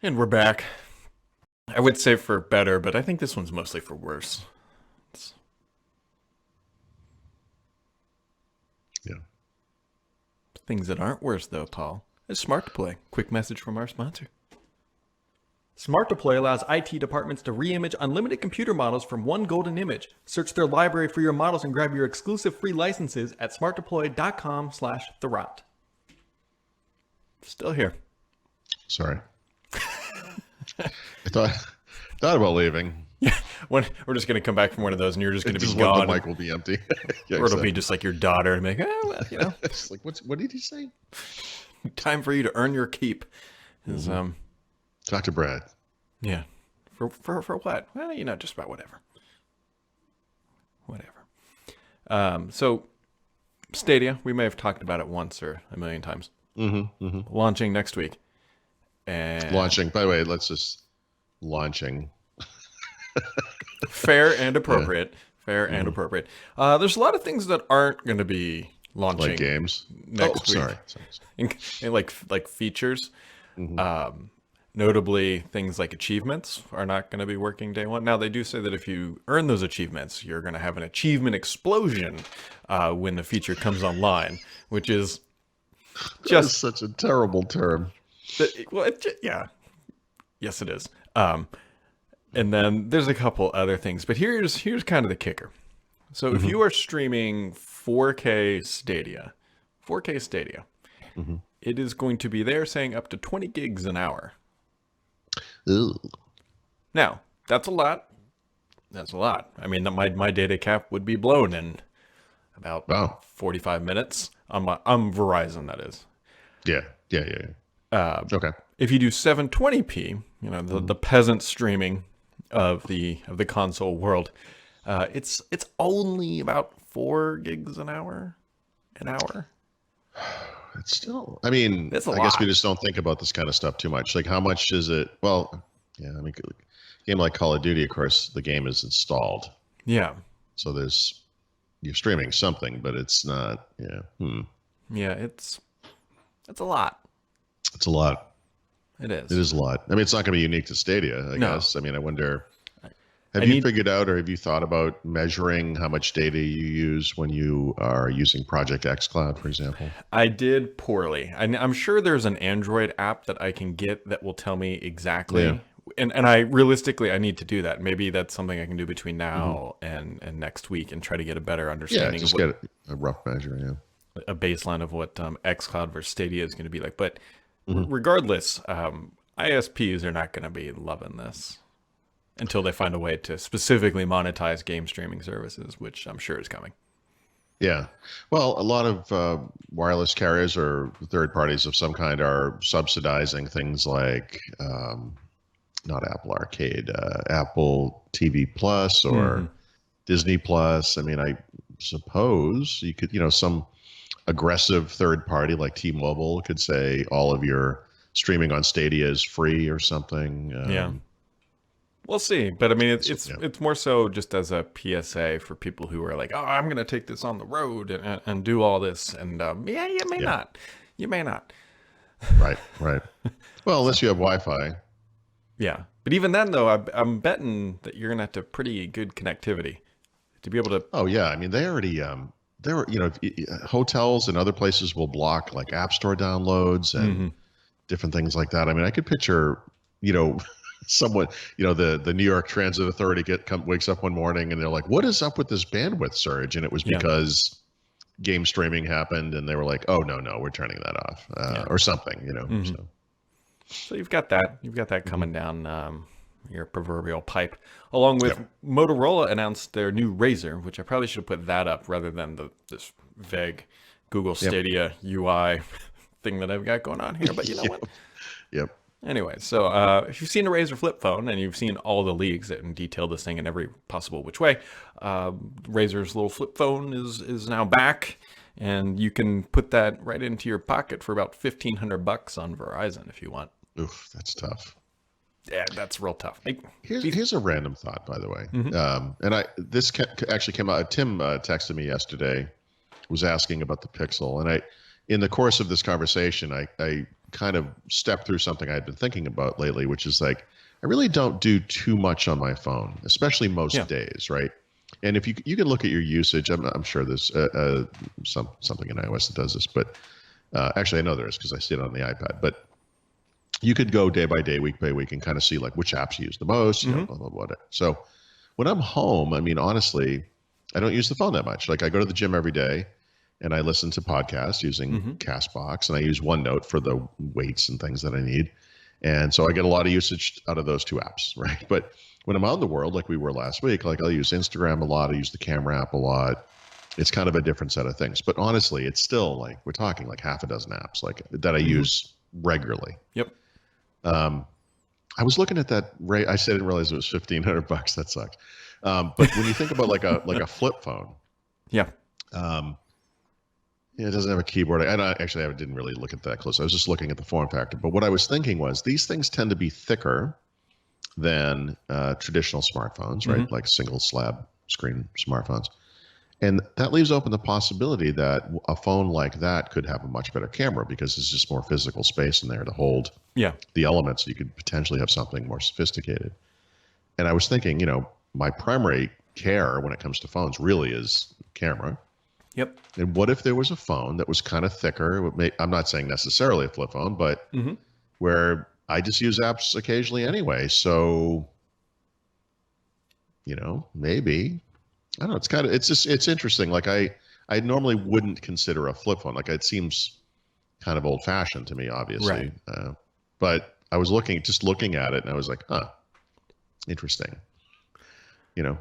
And we're back. I would say for better, but I think this one's mostly for worse. It's Yeah. things that aren't worse, though, Paul. It's smart to play. Quick message from our sponsor. Smart to Play allows IT departments to re-image unlimited computer models from one golden image. Search their library for your models and grab your exclusive free licenses at smartdeploy.com/therot. Still here. Sorry. I thought about leaving. Yeah, we're just going to come back from one of those and you're just going to be Just gone. the mic will be empty. Yeah, or it'll be just like your daughter and make, It's like, what did he say? time for you to earn your keep. Is, Talk to Brad. Yeah. For what? Well, just about whatever. So Stadia, we may have talked about it once or a million times. Launching next week. And Launching. By the way, launching. Fair and appropriate. Fair and appropriate. There's a lot of things that aren't going to be launching Like games. next week. Sorry. And like features. Notably, things like achievements are not going to be working day one. Now, they do say that if you earn those achievements, you're going to have an achievement explosion when the feature comes online, which is Just such a terrible term. yeah. Yes, it is. And then there's a couple other things, but here's kind of the kicker. So if you are streaming 4K Stadia, it is going to be there saying up to 20 gigs an hour. Ooh. Now, that's a lot. I mean, my data cap would be blown in about 45 minutes on Verizon, that is. Yeah. Okay. If you do 720p, the peasant streaming of the console world, it's only about 4 gigs an hour. It's still, I mean, It's a I lot. guess we just don't think about this kind of stuff too much. Like, how much is it? Well, yeah, I mean, a game like Call of Duty, of course, the game is installed. Yeah. So you're streaming something, but it's not, Yeah, it's a lot. It's a lot. It is. It is a lot. I mean, it's not going to be unique to Stadia, I No. guess. I mean, I wonder, have you figured out or have you thought about measuring how much data you use when you are using Project xCloud, for example? I did poorly. I'm sure there's an Android app that I can get that will tell me exactly. Yeah. And I realistically, I need to do that. Maybe that's something I can do between now and next week and try to get a better Yeah, understanding just of get a rough measure, a baseline of what xCloud versus Stadia is going to be like. But regardless, ISPs are not going to be loving this until they find a way to specifically monetize game streaming services, which I'm sure is coming. Yeah. Well, a lot of wireless carriers or third parties of some kind are subsidizing things like not Apple Arcade, Apple TV Plus or Disney Plus. I mean, I suppose you could, some aggressive third party like T-Mobile could say all of your streaming on Stadia is free or something. Yeah. We'll see, but I mean, it's more so just as a PSA for people who are like, oh, I'm going to take this on the road and do all this, and you may not. Right. Well, unless you have Wi-Fi. Yeah, but even then, though, I'm betting that you're going to have to have pretty good connectivity to be able to. Oh yeah, I mean they already hotels and other places will block like App Store downloads and different things like that. I mean, I could picture, someone, the New York Transit Authority wakes up one morning and they're like, what is up with this bandwidth surge? And it was because game streaming happened and they were like, oh, no, we're turning that off or something, So you've got that coming down your proverbial pipe, along with Motorola announced their new Razer, which I probably should have put that up rather than this vague Google Stadia UI thing that I've got going on here. But you know what? Yep. Anyway, so if you've seen a Razer flip phone and you've seen all the leaks that detail this thing in every possible which way, Razer's little flip phone is now back, and you can put that right into your pocket for about $1,500 on Verizon if you want. Oof, that's tough. Yeah, that's real tough. Here's a random thought, by the way, and this actually came out. Tim texted me yesterday, was asking about the Pixel, and in the course of this conversation, I kind of stepped through something I'd been thinking about lately, which is like, I really don't do too much on my phone, especially most days, right? And if you can look at your usage, I'm sure there's something in iOS that does this, but actually I know there is because I see it on the iPad. But you could go day by day, week by week, and kind of see like which apps you use the most, you know, blah, blah, blah. So when I'm home, I mean, honestly, I don't use the phone that much. Like I go to the gym every day and I listen to podcasts using Castbox, and I use OneNote for the weights and things that I need. And so I get a lot of usage out of those two apps, right? But when I'm out in the world, like we were last week, like I'll use Instagram a lot, I use the camera app a lot. It's kind of a different set of things. But honestly, it's still like, we're talking like half a dozen apps like that I use regularly. Yep. I was looking at that rate. I said I didn't realize it was $1,500. That sucks. But when you think about like a flip phone, yeah, it doesn't have a keyboard. And I didn't really look at that close. I was just looking at the form factor. But what I was thinking was these things tend to be thicker than traditional smartphones, right? Like single slab screen smartphones. And that leaves open the possibility that a phone like that could have a much better camera because there's just more physical space in there to hold the elements. You could potentially have something more sophisticated. And I was thinking, you know, my primary care when it comes to phones really is camera. Yep. And what if there was a phone that was kind of thicker? I'm not saying necessarily a flip phone, but where I just use apps occasionally anyway. So, you know, maybe, I don't know. It's interesting. Like I normally wouldn't consider a flip phone. Like it seems kind of old fashioned to me, obviously. Right. But I was looking at it and I was like, huh, interesting. You know?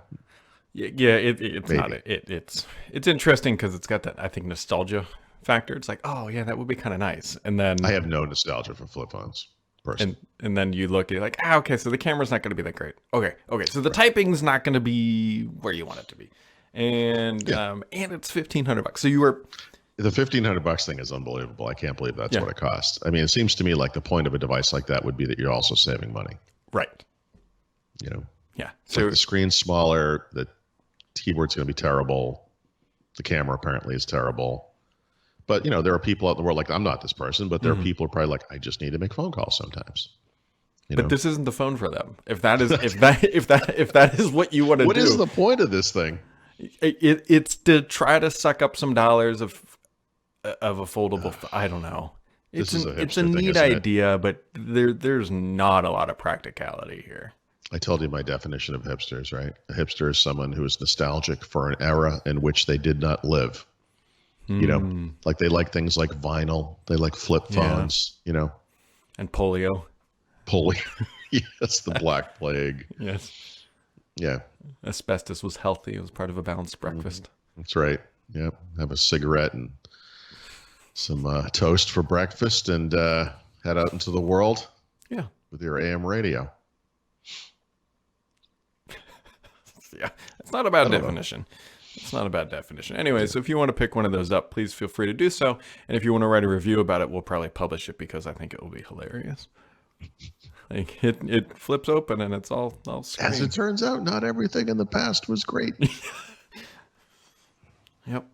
Yeah, it's maybe. Not it's interesting because it's got that, I think, nostalgia factor. It's like, oh yeah, that would be kind of nice. And then I have no nostalgia for flip phones, personally. And then you look at like, okay, so the camera's not going to be that great. Okay, so the typing's not going to be where you want it to be, and it's $1,500. So you were the $1,500 thing is unbelievable. I can't believe that's what it costs. I mean, it seems to me like the point of a device like that would be that you're also saving money, right? You know, So like the screen's smaller, the keyboard's going to be terrible. The camera apparently is terrible. But, you know, there are people out in the world, like I'm not this person, but there are people who are probably like, I just need to make phone calls sometimes. But this isn't the phone for them. If that is if that is what you want to do. What is the point of this thing? It's to try to suck up some dollars of a foldable. I don't know. It's a neat idea, but there's not a lot of practicality here. I told you my definition of hipsters, right? A hipster is someone who is nostalgic for an era in which they did not live. You know, like they like things like vinyl. They like flip phones, you know. And polio. Yes, the Black Plague. Yes. Yeah. Asbestos was healthy. It was part of a balanced breakfast. That's right. Yeah. Have a cigarette and some toast for breakfast and head out into the world. Yeah. With your AM radio. Yeah. It's not a bad definition. It's not a bad definition. Anyway, so if you want to pick one of those up, please feel free to do so. And if you want to write a review about it, we'll probably publish it because I think it will be hilarious. Like it flips open and it's all screen. As it turns out, not everything in the past was great. Yep.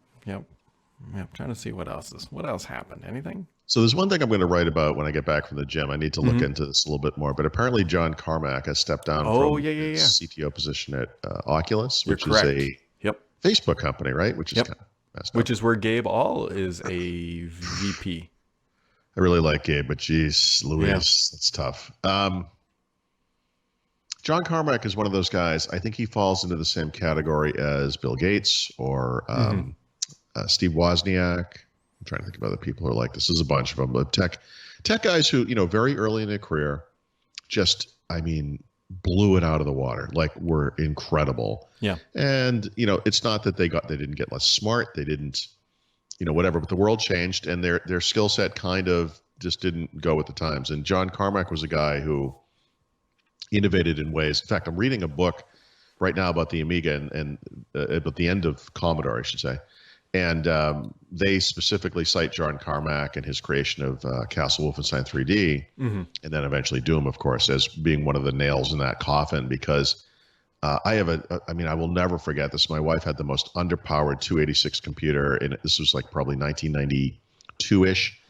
Trying to see what else happened. Anything? So there's one thing I'm going to write about when I get back from the gym. I need to look into this a little bit more. But apparently John Carmack has stepped down from his CTO position at Oculus, which is a Facebook company, right? Which is kind of messed up. Which is where Gabe All is a VP. I really like Gabe, but geez, Louise, that's tough. John Carmack is one of those guys. I think he falls into the same category as Bill Gates or Steve Wozniak. I'm trying to think of other people who are like this. There's a bunch of them, but tech guys who, you know, very early in their career, just, I mean, blew it out of the water, like were incredible. Yeah. And, you know, it's not that they didn't get less smart. They didn't, you know, whatever, but the world changed and their skill set kind of just didn't go with the times. And John Carmack was a guy who innovated in ways. In fact, I'm reading a book right now about the Amiga and about the end of Commodore, I should say. And they specifically cite John Carmack and his creation of Castle Wolfenstein 3D, and then eventually Doom, of course, as being one of the nails in that coffin. Because I will never forget this. My wife had the most underpowered 286 computer, and this was like probably 2-ish.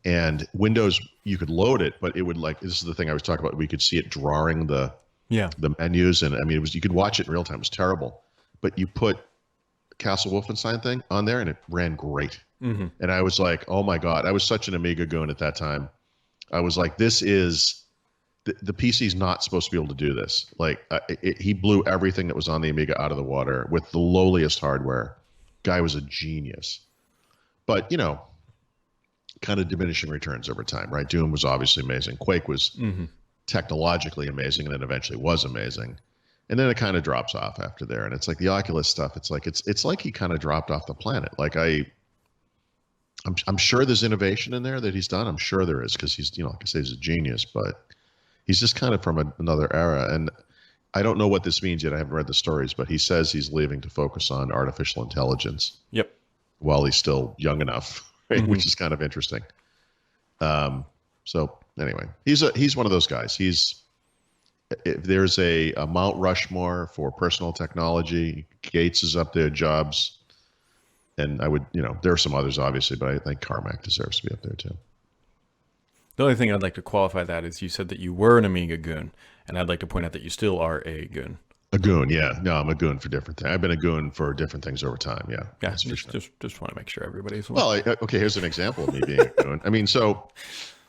And Windows, you could load it, but it would this is the thing I was talking about. We could see it drawing the menus, and I mean, you could watch it in real time. It was terrible, but you put Castle Wolfenstein thing on there, and it ran great. And I was like, oh my god, I was such an Amiga goon at that time. I was like, this is the PC's not supposed to be able to do this. Like, he blew everything that was on the Amiga out of the water with the lowliest hardware. Guy was a genius, but kind of diminishing returns over time, right? Doom was obviously amazing. Quake was technologically amazing, and then eventually was amazing. And then it kind of drops off after there. And it's like the Oculus stuff. It's like he kind of dropped off the planet. Like I'm sure there's innovation in there that he's done. I'm sure there is, because he's, like I say, he's a genius, but he's just kind of from another era. And I don't know what this means yet. I haven't read the stories, but he says he's leaving to focus on artificial intelligence. Yep. While he's still young enough. Right? Which is kind of interesting. So anyway, he's one of those guys. If there's a Mount Rushmore for personal technology, Gates is up there, Jobs, and I would, there are some others obviously, but I think Carmack deserves to be up there too. The only thing I'd like to qualify that is you said that you were an Amiga goon, and I'd like to point out that you still are a goon. A goon, yeah. No, I'm a goon for different things. I've been a goon for different things over time, yeah. Yeah, just want to make sure everybody's... Well, okay, here's an example of me being a goon. I mean, so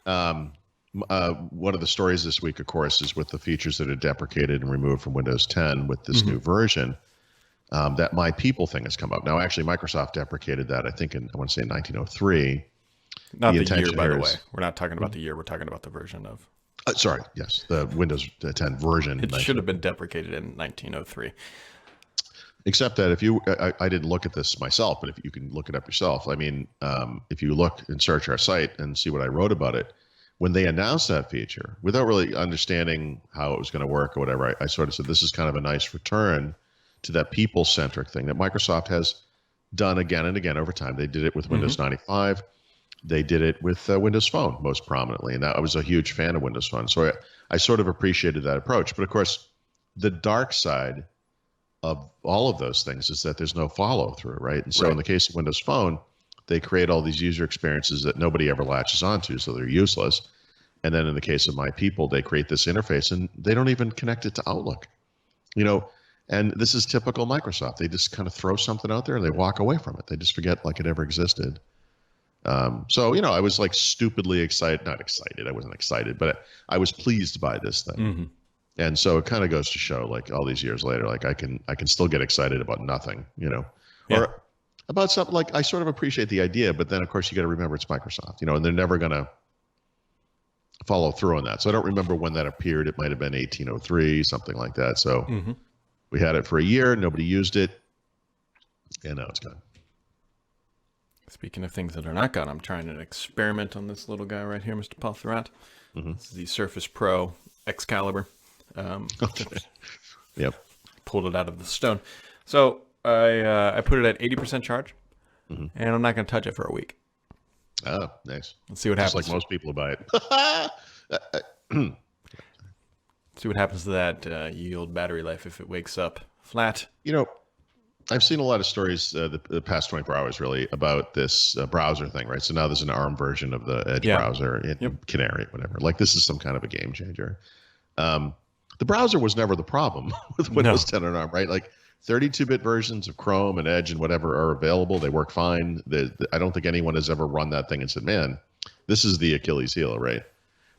one of the stories this week, of course, is with the features that are deprecated and removed from Windows 10 with this new version, that My People thing has come up. Now, actually, Microsoft deprecated that, I think, I want to say in 1903. Not the year, by the way. We're not talking about the year. We're talking about the version of... sorry, yes, the Windows 10 version. It should have been deprecated in 1903. Except that if I didn't look at this myself, but if you can look it up yourself. I mean, if you look and search our site and see what I wrote about it, when they announced that feature, without really understanding how it was going to work or whatever, I sort of said, this is kind of a nice return to that people-centric thing that Microsoft has done again and again over time. They did it with Windows 95. They did it with Windows Phone most prominently, and I was a huge fan of Windows Phone. So I sort of appreciated that approach. But of course, the dark side of all of those things is that there's no follow-through, right? And so in the case of Windows Phone, they create all these user experiences that nobody ever latches onto, so they're useless. And then in the case of My People, they create this interface, and they don't even connect it to Outlook. And this is typical Microsoft. They just kind of throw something out there, and they walk away from it. They just forget like it ever existed. So, I was like stupidly excited, not excited. I wasn't excited, but I was pleased by this thing. And so it kind of goes to show, like, all these years later, like I can still get excited about nothing, or about something. Like, I sort of appreciate the idea, but then of course you got to remember it's Microsoft, and they're never going to follow through on that. So I don't remember when that appeared. It might've been 1803, something like that. So we had it for a year. Nobody used it. And now it's gone. Speaking of things that are not gone, I'm trying an experiment on this little guy right here, Mr. Paltherat. This is the Surface Pro Excalibur. Yep. Pulled it out of the stone. So I put it at 80% charge, and I'm not going to touch it for a week. Oh, nice. Let's see what happens. Just like most people buy it. See what happens to that yield battery life if it wakes up flat. I've seen a lot of stories the past 24 hours, really, about this browser thing, right? So now there's an ARM version of the Edge browser, Canary, whatever. Like, this is some kind of a game changer. The browser was never the problem with Windows 10 and ARM, right? Like, 32-bit versions of Chrome and Edge and whatever are available. They work fine. I don't think anyone has ever run that thing and said, man, this is the Achilles heel, right?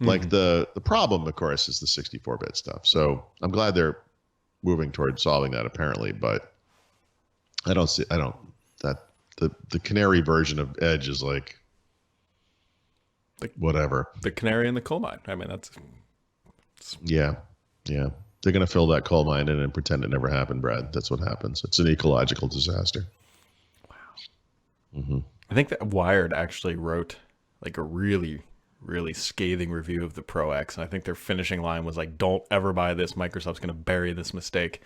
Like, the problem, of course, is the 64-bit stuff. So I'm glad they're moving toward solving that, apparently, but the Canary version of Edge is like, whatever. The canary in the coal mine. I mean, that's... Yeah. They're going to fill that coal mine in and pretend it never happened, Brad. That's what happens. It's an ecological disaster. Wow. I think that Wired actually wrote like a really, really scathing review of the Pro X, and I think their finishing line was like, don't ever buy this. Microsoft's going to bury this mistake.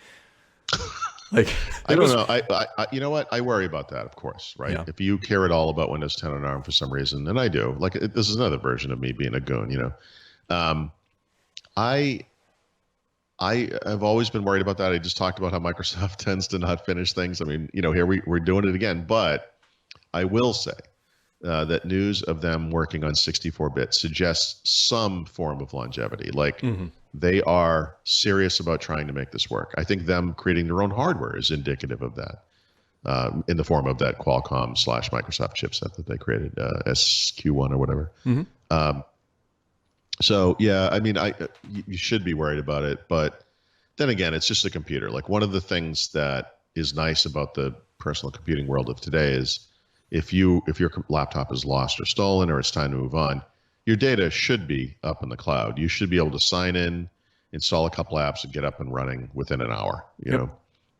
Like, I don't know. I you know what? I worry about that, of course, right? Yeah. If you care at all about Windows 10 on ARM for some reason, and I do, like, this is another version of me being a goon, I have always been worried about that. I just talked about how Microsoft tends to not finish things. I mean, here we're doing it again, but I will say that news of them working on 64-bit suggests some form of longevity. Like they are serious about trying to make this work. I think them creating their own hardware is indicative of that, in the form of that Qualcomm / Microsoft chipset that they created, SQ1 or whatever. So yeah, I mean, you should be worried about it, but then again, it's just a computer. Like one of the things that is nice about the personal computing world of today is if your laptop is lost or stolen or it's time to move on, your data should be up in the cloud. You should be able to sign in, install a couple apps, and get up and running within an hour. You know,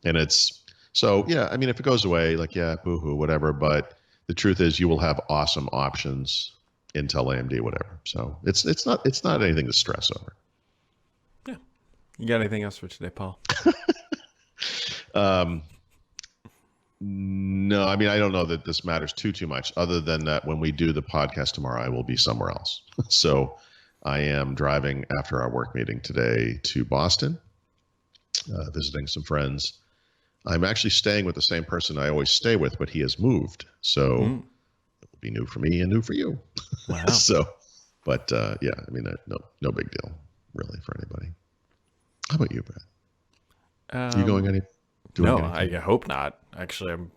and it's so yeah. I mean, if it goes away, like yeah, boohoo, whatever. But the truth is, you will have awesome options. Intel, AMD, whatever. So it's not anything to stress over. Yeah. You got anything else for today, Paul? No, I mean I don't know that this matters too much. Other than that, when we do the podcast tomorrow, I will be somewhere else. So I am driving after our work meeting today to Boston, visiting some friends. I'm actually staying with the same person I always stay with, but he has moved. So. Be new for me and new for you. Wow. So, but yeah, I mean, no big deal really for anybody. How about you, Brad? You going anything? I hope not. Actually, I'm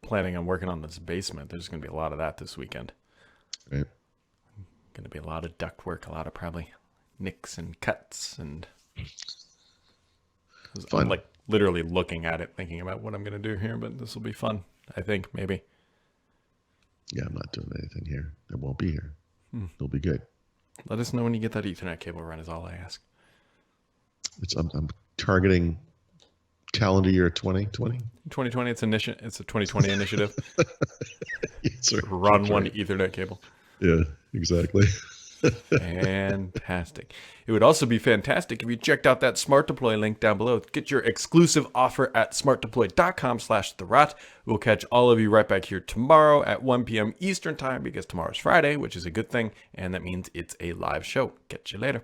planning on working on this basement. There's going to be a lot of that this weekend. Right. Going to be a lot of duct work, a lot of probably nicks and cuts, and fun. I'm like literally looking at it, thinking about what I'm going to do here. But this will be fun. I think maybe. Yeah, I'm not doing anything here. I won't be here. It'll be good. Let us know when you get that Ethernet cable run is all I ask. I'm targeting calendar year 2020. 2020, it's a 2020 initiative. Yes, Run one Ethernet cable. Yeah, exactly. Fantastic. It would also be fantastic if you checked out that Smart Deploy link down below. Get your exclusive offer at smartdeploy.com/therot. We'll catch all of you right back here tomorrow at 1 p.m. Eastern time because tomorrow's Friday, which is a good thing, and that means it's a live show. Catch you later.